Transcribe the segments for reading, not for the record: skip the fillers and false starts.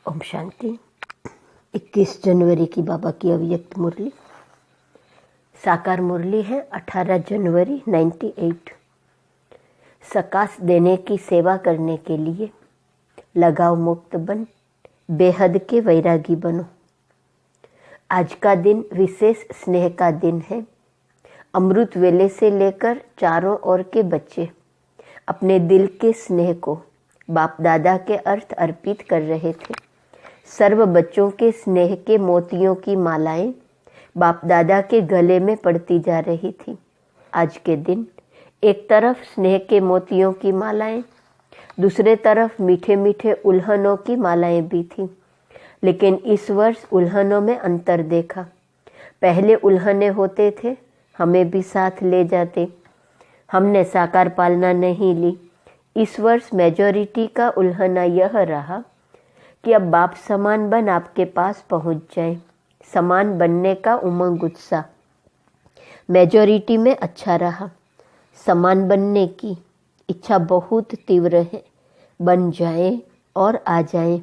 ओम शांति। 21 जनवरी की बाबा की अव्यक्त मुरली। साकार मुरली है 18 जनवरी 98। सकाश देने की सेवा करने के लिए लगाव मुक्त बन, बेहद के वैरागी बनो। आज का दिन विशेष स्नेह का दिन है। अमृत वेले से लेकर चारों ओर के बच्चे अपने दिल के स्नेह को बाप दादा के अर्थ अर्पित कर रहे थे। सर्व बच्चों के स्नेह के मोतियों की मालाएं बाप दादा के गले में पड़ती जा रही थी। आज के दिन एक तरफ स्नेह के मोतियों की मालाएं, दूसरे तरफ मीठे मीठे उल्हनों की मालाएं भी थी। लेकिन इस वर्ष उल्हनों में अंतर देखा। पहले उल्हने होते थे, हमें भी साथ ले जाते। हमने साकार पालना नहीं ली। इस वर्ष मेजॉरिटी का उल्हना यह रहा कि अब बाप समान बन आपके पास पहुंच जाए। समान बनने का उमंग उत्साह मेजॉरिटी में अच्छा रहा। समान बनने की इच्छा बहुत तीव्र है। बन जाए और आ जाए,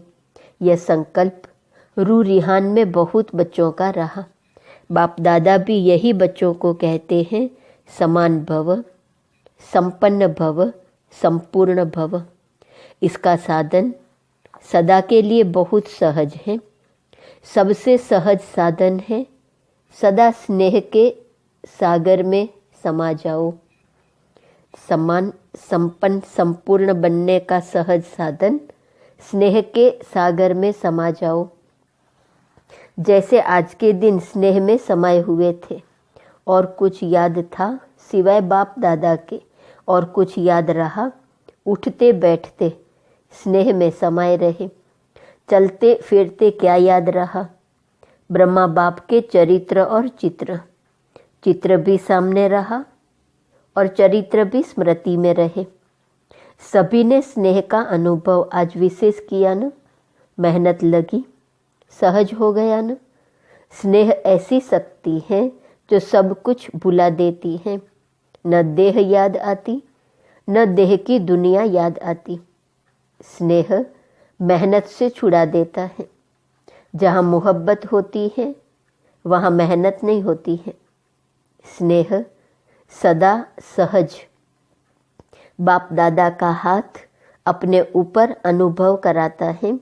यह संकल्प रूह रिहान में बहुत बच्चों का रहा। बाप दादा भी यही बच्चों को कहते हैं, समान भव, संपन्न भव, संपूर्ण भव। इसका साधन सदा के लिए बहुत सहज है। सबसे सहज साधन है सदा स्नेह के सागर में समा जाओ। समान, संपन्न, संपूर्ण बनने का सहज साधन स्नेह के सागर में समा जाओ। जैसे आज के दिन स्नेह में समाये हुए थे और कुछ याद था सिवाय बाप दादा के, और कुछ याद रहा, उठते बैठते स्नेह में समाये रहे। चलते फिरते क्या याद रहा? ब्रह्मा बाप के चरित्र और चित्र। चित्र भी सामने रहा और चरित्र भी स्मृति में रहे। सभी ने स्नेह का अनुभव आज विशेष किया न। मेहनत लगी, सहज हो गया न। स्नेह ऐसी शक्ति है जो सब कुछ भुला देती है। न देह याद आती, न देह की दुनिया याद आती। स्नेह मेहनत से छुड़ा देता है। जहाँ मोहब्बत होती है वहाँ मेहनत नहीं होती है। स्नेह सदा सहज बाप दादा का हाथ अपने ऊपर अनुभव कराता है।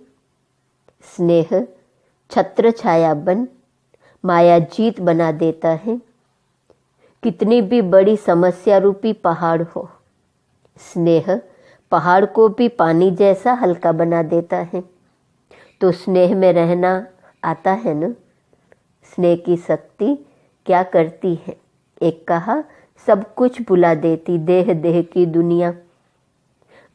स्नेह छत्र छाया बन माया जीत बना देता है। कितनी भी बड़ी समस्या रूपी पहाड़ हो, स्नेह पहाड़ को भी पानी जैसा हल्का बना देता है। तो स्नेह में रहना आता है न। स्नेह की शक्ति क्या करती है? एक कहा सब कुछ भुला देती, देह देह की दुनिया।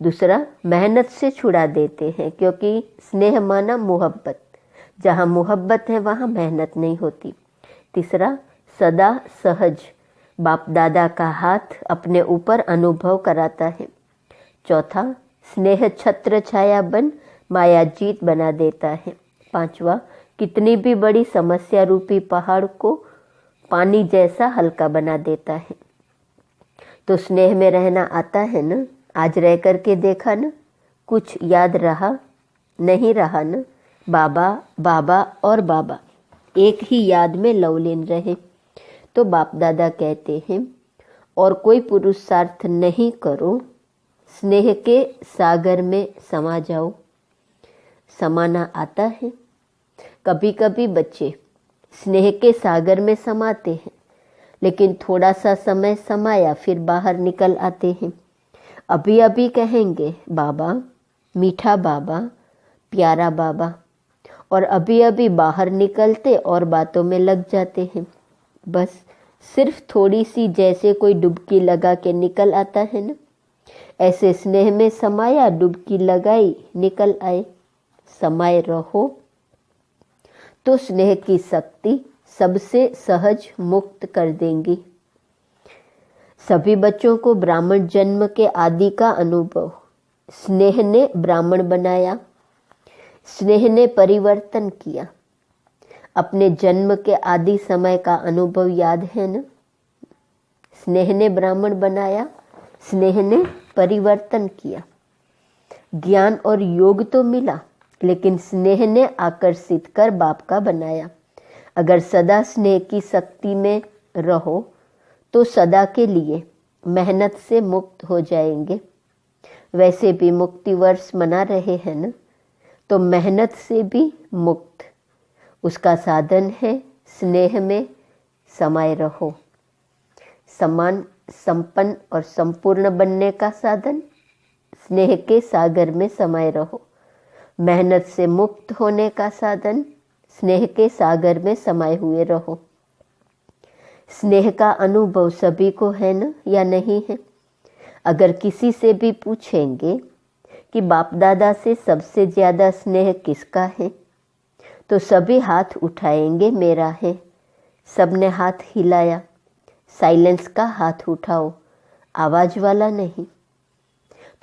दूसरा मेहनत से छुड़ा देते हैं, क्योंकि स्नेह माना मोहब्बत। जहाँ मोहब्बत है वहाँ मेहनत नहीं होती। तीसरा सदा सहज बाप दादा का हाथ अपने ऊपर अनुभव कराता है। चौथा स्नेह छत्र छाया बन माया जीत बना देता है। पांचवा कितनी भी बड़ी समस्या रूपी पहाड़ को पानी जैसा हल्का बना देता है। तो स्नेह में रहना आता है न। आज रह करके देखा न, कुछ याद रहा नहीं रहा न। बाबा बाबा और बाबा एक ही याद में लवलीन रहे। तो बाप दादा कहते हैं, और कोई पुरुषार्थ नहीं करो, स्नेह के सागर में समा जाओ। समाना आता है। कभी कभी बच्चे स्नेह के सागर में समाते हैं, लेकिन थोड़ा सा समय समाया फिर बाहर निकल आते हैं। अभी अभी कहेंगे बाबा, मीठा बाबा, प्यारा बाबा, और अभी अभी बाहर निकलते और बातों में लग जाते हैं। बस सिर्फ थोड़ी सी जैसे कोई डुबकी लगा के निकल आता है न, ऐसे स्नेह में समाया, डुबकी लगाई, निकल आए। समाये रहो तो स्नेह की शक्ति सबसे सहज मुक्त कर देंगी। सभी बच्चों को ब्राह्मण जन्म के आदि का अनुभव स्नेह ने ब्राह्मण बनाया। स्नेह ने परिवर्तन किया। अपने जन्म के आदि समय का अनुभव याद है न। स्नेह ने ब्राह्मण बनाया, स्नेह ने परिवर्तन किया। ज्ञान और योग तो मिला, लेकिन स्नेह ने आकर्षित कर बाप का बनाया। अगर सदा स्नेह की शक्ति में रहो तो सदा के लिए मेहनत से मुक्त हो जाएंगे। वैसे भी मुक्ति वर्ष मना रहे हैं ना, तो मेहनत से भी मुक्त उसका साधन है स्नेह में समाये रहो। समान, संपन्न और संपूर्ण बनने का साधन स्नेह के सागर में समाये रहो। मेहनत से मुक्त होने का साधन स्नेह के सागर में समाये हुए रहो। स्नेह का अनुभव सभी को है ना या नहीं है? अगर किसी से भी पूछेंगे कि बाप दादा से सबसे ज़्यादा स्नेह किसका है, तो सभी हाथ उठाएंगे मेरा है। सबने हाथ हिलाया। साइलेंस का हाथ उठाओ, आवाज़ वाला नहीं।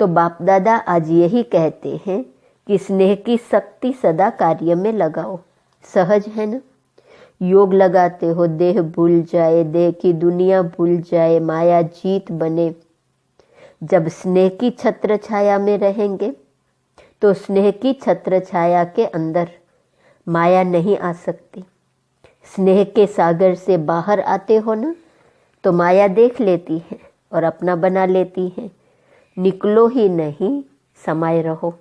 तो बाप दादा आज यही कहते हैं कि स्नेह की शक्ति सदा कार्य में लगाओ। सहज है ना? योग लगाते हो, देह भूल जाए, देह की दुनिया भूल जाए, माया जीत बने। जब स्नेह की छत्र छाया में रहेंगे तो स्नेह की छत्र छाया के अंदर माया नहीं आ सकती। स्नेह के सागर से बाहर आते हो ना, तो माया देख लेती है और अपना बना लेती है। निकलो ही नहीं, समाये रहो।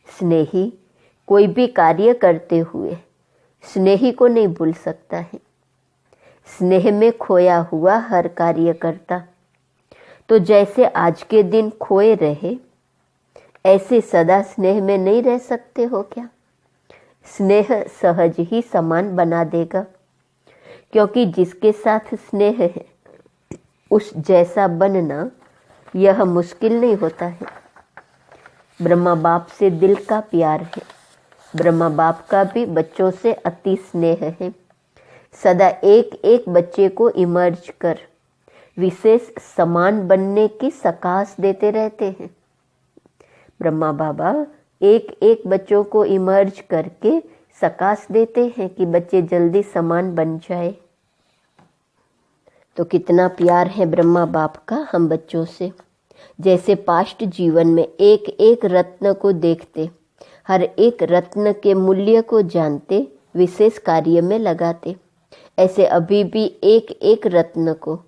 स्नेही कोई भी कार्य करते हुए स्नेही को नहीं भूल सकता है। स्नेह में खोया हुआ हर कार्य करता। तो जैसे आज के दिन खोए रहे, ऐसे सदा स्नेह में नहीं रह सकते हो क्या? स्नेह सहज ही समान बना देगा, क्योंकि जिसके साथ स्नेह है उस जैसा बनना यह मुश्किल नहीं होता है। ब्रह्मा बाप से दिल का प्यार है। ब्रह्मा बाप का भी बच्चों से अति स्नेह है। सदा एक एक बच्चे को इमर्ज कर विशेष समान बनने की सकाश देते रहते हैं। ब्रह्मा बाबा एक एक बच्चों को इमर्ज करके सकाश देते हैं कि बच्चे जल्दी समान बन जाए। तो कितना प्यार है ब्रह्मा बाप का हम बच्चों से। जैसे पास्ट जीवन में एक एक रत्न को देखते, हर एक रत्न के मूल्य को जानते, विशेष कार्य में लगाते, ऐसे अभी भी एक एक रत्न को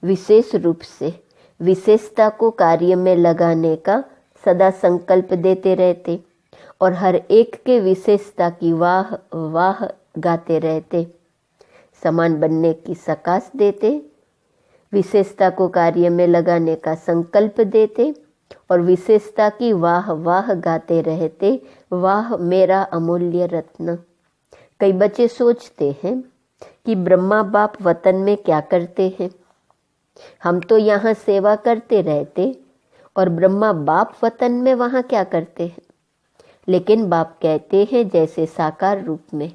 विशेष रूप से विशेषता को कार्य में लगाने का सदा संकल्प देते रहते और हर एक के विशेषता की वाह वाह गाते रहते। समान बनने की सकाश देते, विशेषता को कार्य में लगाने का संकल्प देते और विशेषता की वाह वाह गाते रहते। वाह मेरा अमूल्य रत्न। कई बच्चे सोचते हैं कि ब्रह्मा बाप वतन में क्या करते हैं, हम तो यहाँ सेवा करते रहते और ब्रह्मा बाप वतन में वहाँ क्या करते हैं। लेकिन बाप कहते हैं जैसे साकार रूप में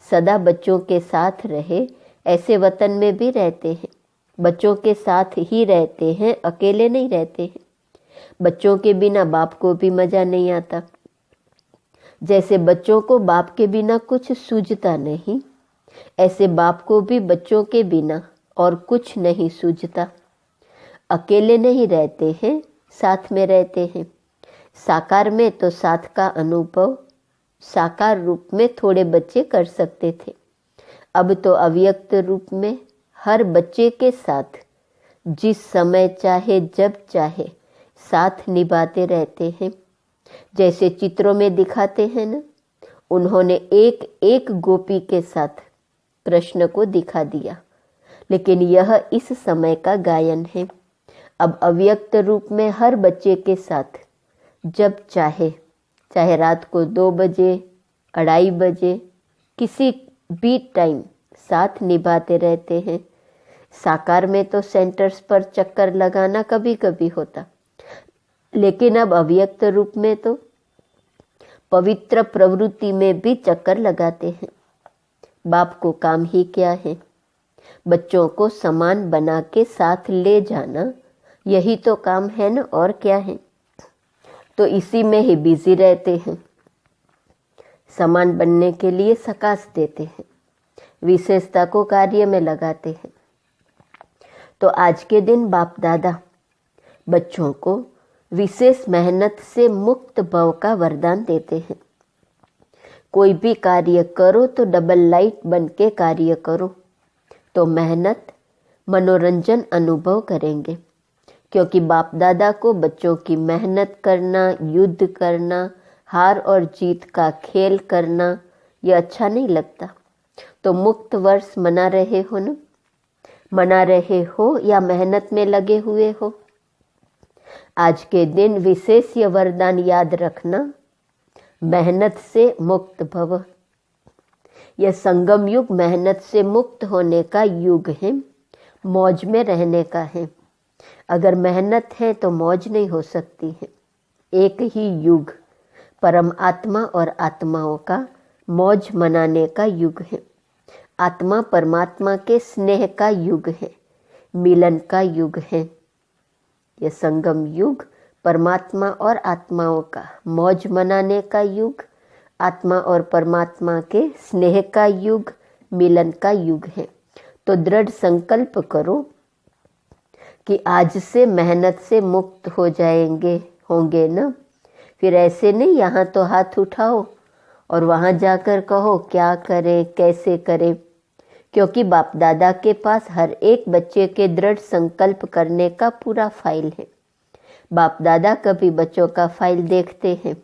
सदा बच्चों के साथ रहे, ऐसे वतन में भी रहते हैं। बच्चों के साथ ही रहते हैं, अकेले नहीं रहते हैं। बच्चों के बिना बाप को भी मजा नहीं आता। जैसे बच्चों को बाप के बिना कुछ सूझता नहीं, ऐसे बाप को भी बच्चों के बिना और कुछ नहीं सूझता। अकेले नहीं रहते हैं, साथ में रहते हैं। साकार में तो साथ का अनुभव साकार रूप में थोड़े बच्चे कर सकते थे। अब तो अव्यक्त रूप में हर बच्चे के साथ जिस समय चाहे जब चाहे साथ निभाते रहते हैं। जैसे चित्रों में दिखाते हैं ना, उन्होंने एक एक गोपी के साथ कृष्ण को दिखा दिया। लेकिन यह इस समय का गायन है। अब अव्यक्त रूप में हर बच्चे के साथ जब चाहे, चाहे रात को 2 बजे, 2:30 बजे, किसी भी टाइम साथ निभाते रहते हैं। साकार में तो सेंटर्स पर चक्कर लगाना कभी कभी होता, लेकिन अब अव्यक्त रूप में तो पवित्र प्रवृत्ति में भी चक्कर लगाते हैं। बाप को काम ही क्या है? बच्चों को समान बना के साथ ले जाना, यही तो काम है ना, और क्या है? तो इसी में ही बिजी रहते हैं। समान बनने के लिए सकाश देते हैं, विशेषता को कार्य में लगाते हैं। तो आज के दिन बाप दादा बच्चों को विशेष मेहनत से मुक्त भव का वरदान देते हैं। कोई भी कार्य करो तो डबल लाइट बन के कार्य करो, तो मेहनत मनोरंजन अनुभव करेंगे। क्योंकि बाप दादा को बच्चों की मेहनत करना, युद्ध करना, हार और जीत का खेल करना यह अच्छा नहीं लगता। तो मुक्त वर्ष मना रहे हो ना, मना रहे हो या मेहनत में लगे हुए हो, आज के दिन विशेष यह वरदान याद रखना, मेहनत से मुक्त भव। यह संगम युग मेहनत से मुक्त होने का युग है, मौज में रहने का है। अगर मेहनत है तो मौज नहीं हो सकती है। एक ही युग परम आत्मा और आत्माओं का मौज मनाने का युग है। आत्मा परमात्मा के स्नेह का युग है, मिलन का युग है। यह संगम युग परमात्मा और आत्माओं का मौज मनाने का युग, आत्मा और परमात्मा के स्नेह का युग, मिलन का युग है। तो दृढ़ संकल्प करो कि आज से मेहनत से मुक्त हो जाएंगे, होंगे ना। फिर ऐसे नहीं यहाँ तो हाथ उठाओ और वहाँ जाकर कहो क्या करें, कैसे करें। क्योंकि बाप दादा के पास हर एक बच्चे के दृढ़ संकल्प करने का पूरा फाइल है। बाप दादा कभी बच्चों का फाइल देखते हैं,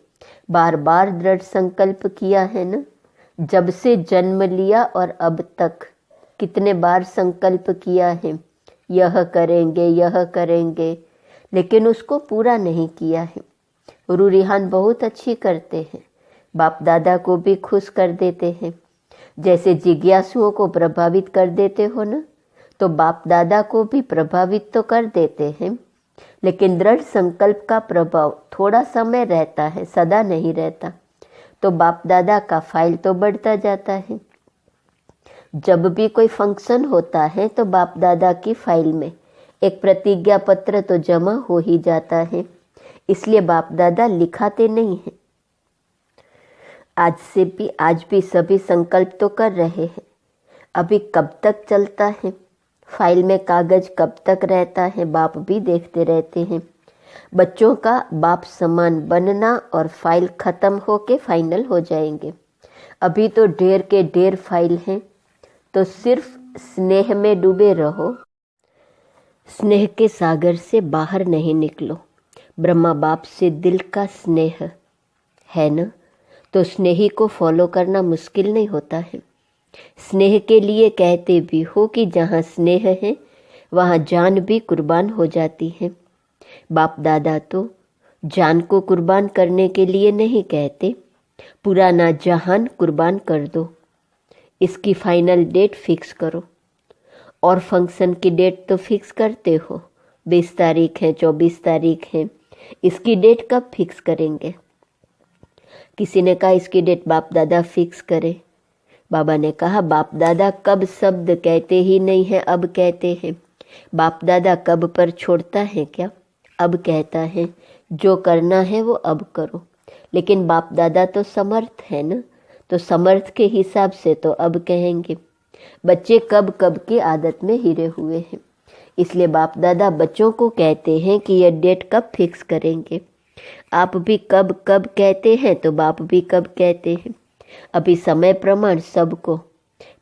बार बार दृढ़ संकल्प किया है ना। जब से जन्म लिया और अब तक कितने बार संकल्प किया है, यह करेंगे, यह करेंगे, लेकिन उसको पूरा नहीं किया है। रूरिहान बहुत अच्छी करते हैं, बाप दादा को भी खुश कर देते हैं। जैसे जिज्ञासुओं को प्रभावित कर देते हो ना, तो बाप दादा को भी प्रभावित तो कर देते हैं। लेकिन दृढ़ संकल्प का प्रभाव थोड़ा समय रहता है, सदा नहीं रहता। तो बाप दादा का फाइल तो बढ़ता जाता है। जब भी कोई फंक्शन होता है तो बाप दादा की फाइल में एक प्रतिज्ञा पत्र तो जमा हो ही जाता है। इसलिए बाप दादा लिखाते नहीं हैं। आज भी सभी संकल्प तो कर रहे हैं। अभी कब तक चलता है, फाइल में कागज कब तक रहता है, बाप भी देखते रहते हैं। बच्चों का बाप समान बनना और फाइल खत्म होके फाइनल हो जाएंगे। अभी तो ढेर के ढेर फाइल हैं, तो सिर्फ स्नेह में डूबे रहो, स्नेह के सागर से बाहर नहीं निकलो। ब्रह्मा बाप से दिल का स्नेह है ना, तो स्नेही को फॉलो करना मुश्किल नहीं होता है। स्नेह के लिए कहते भी हो कि जहाँ स्नेह है वहाँ जान भी कुर्बान हो जाती है। बाप दादा तो जान को कुर्बान करने के लिए नहीं कहते, पुराना जहान कुर्बान कर दो। इसकी फाइनल डेट फिक्स करो। और फंक्शन की डेट तो फिक्स करते हो, 20 तारीख है, 24 तारीख है, इसकी डेट कब फिक्स करेंगे? किसी ने कहा इसकी डेट बाप दादा फिक्स करे। बाबा ने कहा बाप दादा कब शब्द कहते ही नहीं है, अब कहते हैं। बाप दादा कब पर छोड़ता है क्या? अब कहता है जो करना है वो अब करो। लेकिन बाप दादा तो समर्थ है ना, तो समर्थ के हिसाब से तो अब कहेंगे। बच्चे कब कब की आदत में हिरे हुए हैं, इसलिए बाप दादा बच्चों को कहते हैं कि यह डेट कब फिक्स करेंगे। आप भी कब कब कहते हैं तो बाप भी कब कहते हैं। अभी समय प्रमाण सबको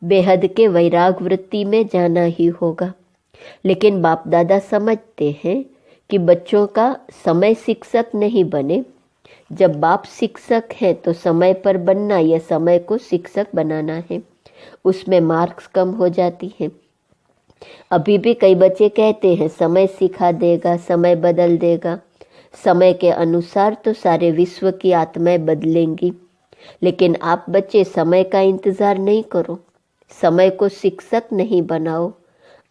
बेहद के वैराग वृत्ति में जाना ही होगा। लेकिन बाप दादा समझते हैं कि बच्चों का समय शिक्षक नहीं बने। जब बाप शिक्षक है तो समय पर बनना या समय को शिक्षक बनाना है, उसमें मार्क्स कम हो जाती है। अभी भी कई बच्चे कहते हैं समय सिखा देगा, समय बदल देगा। समय के अनुसार तो सारे विश्व की आत्माएं बदलेंगी। लेकिन आप बच्चे समय का इंतजार नहीं करो, समय को शिक्षक नहीं बनाओ।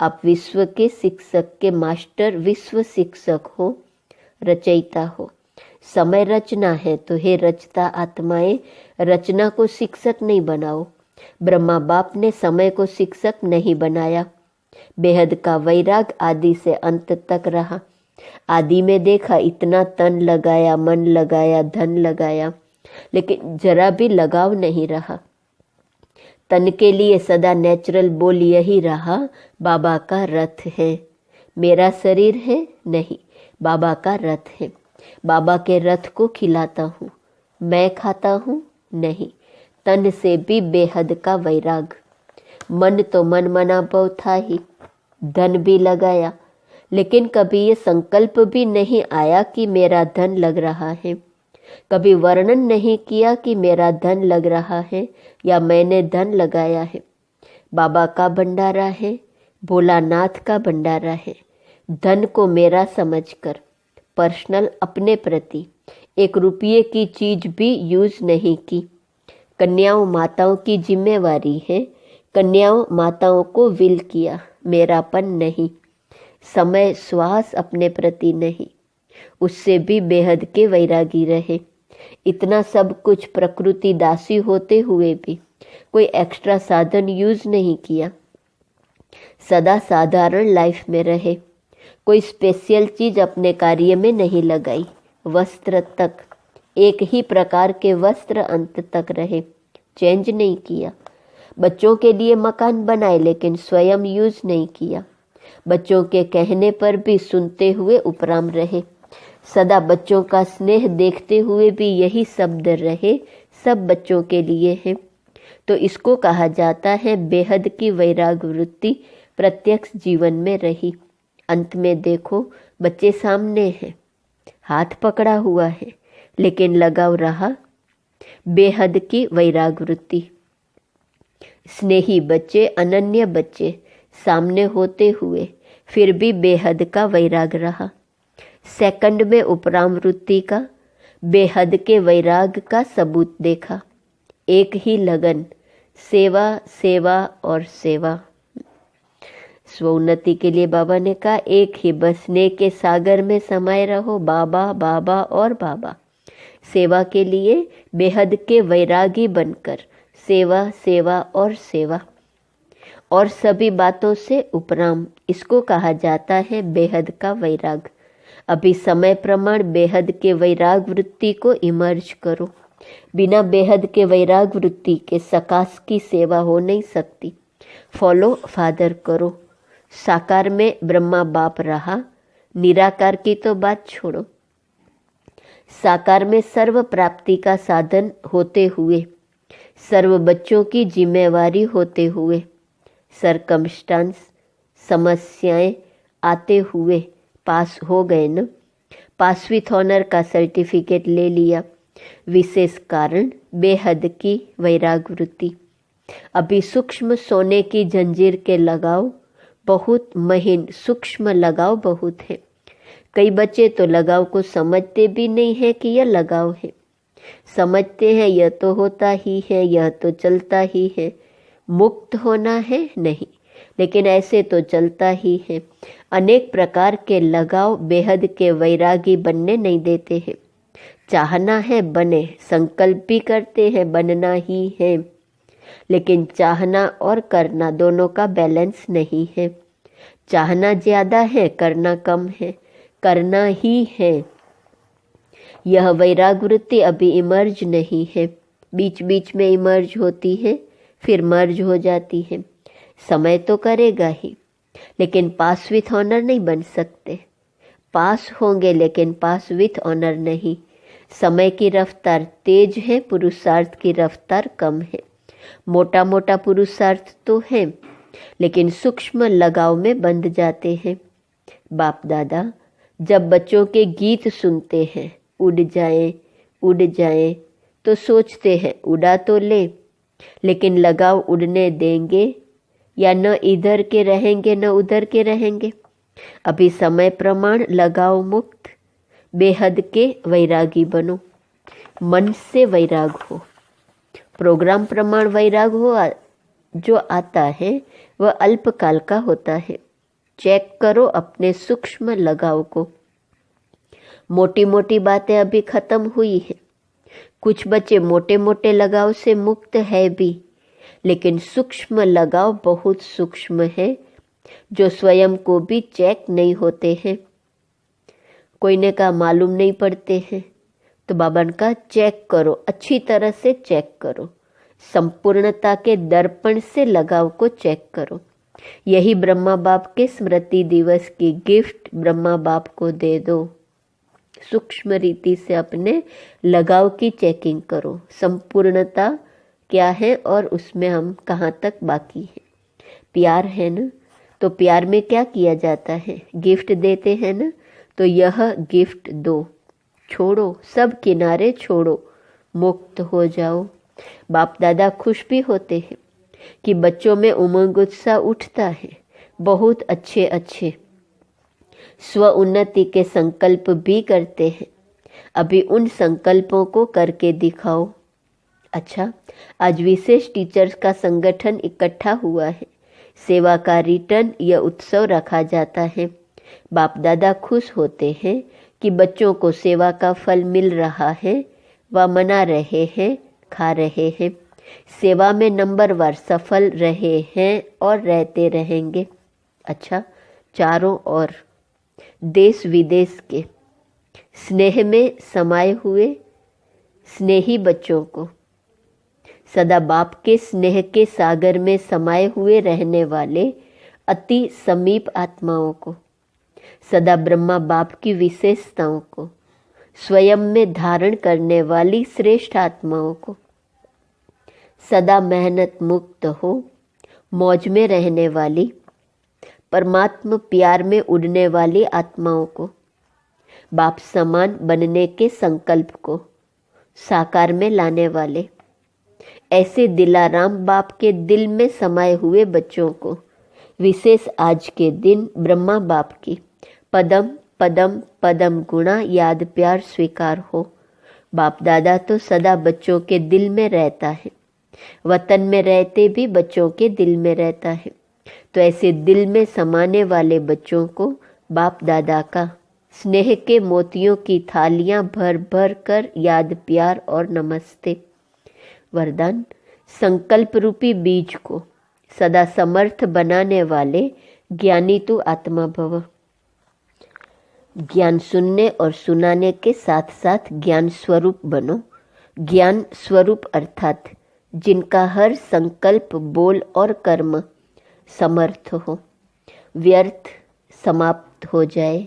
आप विश्व के शिक्षक के मास्टर, विश्व शिक्षक हो, रचयिता हो। समय रचना है तो हे रचता आत्माएं, रचना को शिक्षक नहीं बनाओ। ब्रह्मा बाप ने समय को शिक्षक नहीं बनाया। बेहद का वैराग आदि से अंत तक रहा। आदि में देखा इतना तन लगाया, मन लगाया, धन लगाया, लेकिन जरा भी लगाव नहीं रहा। तन के लिए सदा नेचुरल बोल यही रहा, बाबा का रथ है। मेरा शरीर है नहीं, बाबा का रथ है। बाबा के रथ को खिलाता हूँ, मैं खाता हूँ नहीं। तन से भी बेहद का वैराग। मन तो मन मना बहु था ही, धन भी लगाया, लेकिन कभी ये संकल्प भी नहीं आया कि मेरा धन लग रहा है। कभी वर्णन नहीं किया कि मेरा धन लग रहा है या मैंने धन लगाया है। बाबा का भंडारा है, भोलानाथ का भंडारा है। धन को मेरा समझकर पर्सनल अपने प्रति 1 रुपये की चीज भी यूज नहीं की। कन्याओं माताओं की जिम्मेवारी है, कन्याओं माताओं को विल किया, मेरापन नहीं। समय श्वास अपने प्रति नहीं, उससे भी बेहद के वैरागी रहे। इतना सब कुछ प्रकृति दासी होते हुए भी कोई एक्स्ट्रा साधन यूज नहीं किया। सदा साधारण लाइफ में रहे, कोई स्पेशल चीज अपने कार्य में नहीं लगाई। वस्त्र तक एक ही प्रकार के वस्त्र अंत तक रहे, चेंज नहीं किया। बच्चों के लिए मकान बनाए लेकिन स्वयं यूज नहीं किया। बच्चों के कहने पर भी सुनते हुए उपराम रहे। सदा बच्चों का स्नेह देखते हुए भी यही शब्द रहे, सब बच्चों के लिए है। तो इसको कहा जाता है बेहद की वैराग वृत्ति प्रत्यक्ष जीवन में रही। अंत में देखो, बच्चे सामने हैं, हाथ पकड़ा हुआ है, लेकिन लगाव रहा बेहद की वैराग वृत्ति। स्नेही बच्चे, अनन्य बच्चे सामने होते हुए फिर भी बेहद का वैराग रहा। सेकंड में उपराम वृत्ति का, बेहद के वैराग का सबूत देखा। एक ही लगन, सेवा सेवा और सेवा। स्वोन्नति के लिए बाबा ने कहा, एक ही बसने के सागर में समाये रहो, बाबा बाबा और बाबा। सेवा के लिए बेहद के वैरागी बनकर सेवा सेवा और सेवा, और सभी बातों से उपराम, इसको कहा जाता है बेहद का वैराग। अभी समय प्रमाण बेहद के वैराग वृत्ति को इमर्ज करो। बिना बेहद के वैराग वृत्ति के सकाश की सेवा हो नहीं सकती। फॉलो फादर करो। साकार में ब्रह्मा बाप रहा, निराकार की तो बात छोड़ो। साकार में सर्व प्राप्ति का साधन होते हुए, सर्व बच्चों की जिम्मेवारी होते हुए, सरकमस्टांस समस्याएं आते हुए पास हो गए न, पास विथ ऑनर का सर्टिफिकेट ले लिया। विशेष कारण बेहद की वैराग वृत्ति। अभी सूक्ष्म सोने की जंजीर के लगाव बहुत महीन, सूक्ष्म लगाव बहुत है। कई बच्चे तो लगाव को समझते भी नहीं है कि यह लगाव है। समझते हैं यह तो होता ही है, यह तो चलता ही है, मुक्त होना है नहीं, लेकिन ऐसे तो चलता ही है। अनेक प्रकार के लगाव बेहद के वैरागी बनने नहीं देते हैं। चाहना है बने, संकल्प भी करते हैं बनना ही है, लेकिन चाहना और करना दोनों का बैलेंस नहीं है। चाहना ज्यादा है, करना कम है, करना ही है। यह वैराग वृत्ति अभी इमर्ज नहीं है, बीच बीच में इमर्ज होती है, फिर मर्ज हो जाती है। समय तो करेगा ही, लेकिन पास विथ ऑनर नहीं बन सकते। पास होंगे लेकिन पास विथ ऑनर नहीं। समय की रफ्तार तेज है, पुरुषार्थ की रफ्तार कम है। मोटा मोटा पुरुषार्थ तो है, लेकिन सूक्ष्म लगाव में बंध जाते हैं। बाप दादा जब बच्चों के गीत सुनते हैं, उड़ जाएं, तो सोचते हैं उड़ा तो ले, लेकिन लगाव उड़ने देंगे या न इधर के रहेंगे न उधर के रहेंगे। अभी समय प्रमाण लगाव मुक्त बेहद के वैरागी बनो। मन से वैराग हो, प्रोग्राम प्रमाण वैराग हो जो आता है वह अल्पकाल का होता है। चेक करो अपने सूक्ष्म लगाव को। मोटी मोटी बातें अभी खत्म हुई है। कुछ बच्चे मोटे मोटे लगाव से मुक्त है भी, लेकिन सूक्ष्म लगाव बहुत सूक्ष्म है, जो स्वयं को भी चेक नहीं होते हैं। कोई ने कहा मालूम नहीं पड़ते हैं, तो बाबा ने कहा चेक करो, अच्छी तरह से चेक करो। संपूर्णता के दर्पण से लगाव को चेक करो। यही ब्रह्मा बाप के स्मृति दिवस की गिफ्ट ब्रह्मा बाप को दे दो। सूक्ष्म रीति से अपने लगाव की चेकिंग करो, संपूर्णता क्या है और उसमें हम कहाँ तक बाकी हैं। प्यार है ना, तो प्यार में क्या किया जाता है, गिफ्ट देते हैं ना, तो यह गिफ्ट दो, छोड़ो सब किनारे छोड़ो, मुक्त हो जाओ। बाप दादा खुश भी होते हैं कि बच्चों में उमंग उत्साह उठता है, बहुत अच्छे अच्छे स्व उन्नति के संकल्प भी करते हैं। अभी उन संकल्पों को करके दिखाओ। अच्छा, आज विशेष टीचर्स का संगठन इकट्ठा हुआ है, सेवा का रिटर्न यह उत्सव रखा जाता है। बाप दादा खुश होते हैं कि बच्चों को सेवा का फल मिल रहा है, वह मना रहे हैं, खा रहे हैं, सेवा में नंबरवार सफल रहे हैं और रहते रहेंगे। अच्छा, चारों ओर देश विदेश के स्नेह में समाये हुए स्नेही बच्चों को, सदा बाप के स्नेह के सागर में समाये हुए रहने वाले अति समीप आत्माओं को, सदा ब्रह्मा बाप की विशेषताओं को स्वयं में धारण करने वाली श्रेष्ठ आत्माओं को, सदा मेहनत मुक्त हो मौज में रहने वाली परमात्मा प्यार में उड़ने वाली आत्माओं को, बाप समान बनने के संकल्प को साकार में लाने वाले ऐसे दिलाराम बाप के दिल में समाये हुए बच्चों को विशेष आज के दिन ब्रह्मा बाप की पदम पदम पदम गुणा याद प्यार स्वीकार हो। बाप दादा तो सदा बच्चों के दिल में रहता है, वतन में रहते भी बच्चों के दिल में रहता है। तो ऐसे दिल में समाने वाले बच्चों को बाप दादा का स्नेह के मोतियों की थालियां भर भर कर याद प्यार और नमस्ते। वरदान, संकल्प रूपी बीज को सदा समर्थ बनाने वाले ज्ञानी तू आत्मा भव। ज्ञान सुनने और सुनाने के साथ साथ ज्ञान स्वरूप बनो। ज्ञान स्वरूप अर्थात जिनका हर संकल्प बोल और कर्म समर्थ हो, व्यर्थ समाप्त हो जाए।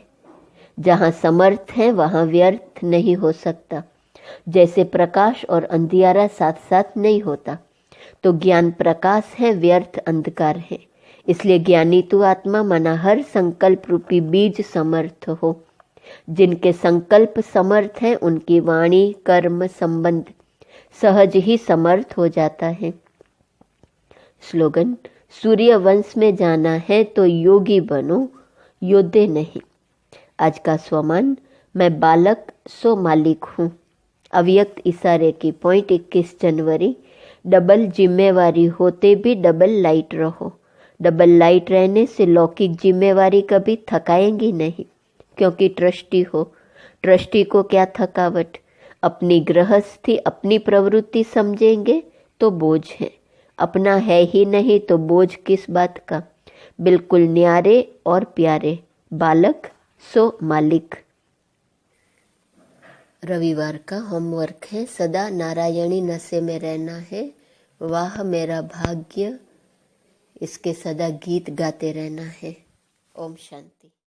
जहाँ समर्थ है वहाँ व्यर्थ नहीं हो सकता। जैसे प्रकाश और अंधियारा साथ साथ नहीं होता, तो ज्ञान प्रकाश है, व्यर्थ अंधकार है। इसलिए ज्ञानी तू आत्मा माना हर संकल्प रूपी बीज समर्थ हो। जिनके संकल्प समर्थ हैं उनकी वाणी कर्म संबंध सहज ही समर्थ हो जाता है। स्लोगन, सूर्य वंश में जाना है तो योगी बनो, योद्धे नहीं। आज का स्वमान, मैं बालक सो मालिक हूँ। अव्यक्त इशारे की पॉइंट 21 जनवरी। डबल जिम्मेवारी होते भी डबल लाइट रहो। डबल लाइट रहने से लौकिक जिम्मेवारी कभी थकाएंगी नहीं, क्योंकि ट्रस्टी हो। ट्रस्टी को क्या थकावट, अपनी गृहस्थी अपनी प्रवृत्ति समझेंगे तो बोझ है, अपना है ही नहीं तो बोझ किस बात का। बिल्कुल न्यारे और प्यारे, बालक सो मालिक। रविवार का होमवर्क है, सदा नारायणी नशे में रहना है। वाह मेरा भाग्य, इसके सदा गीत गाते रहना है। ओम शांति।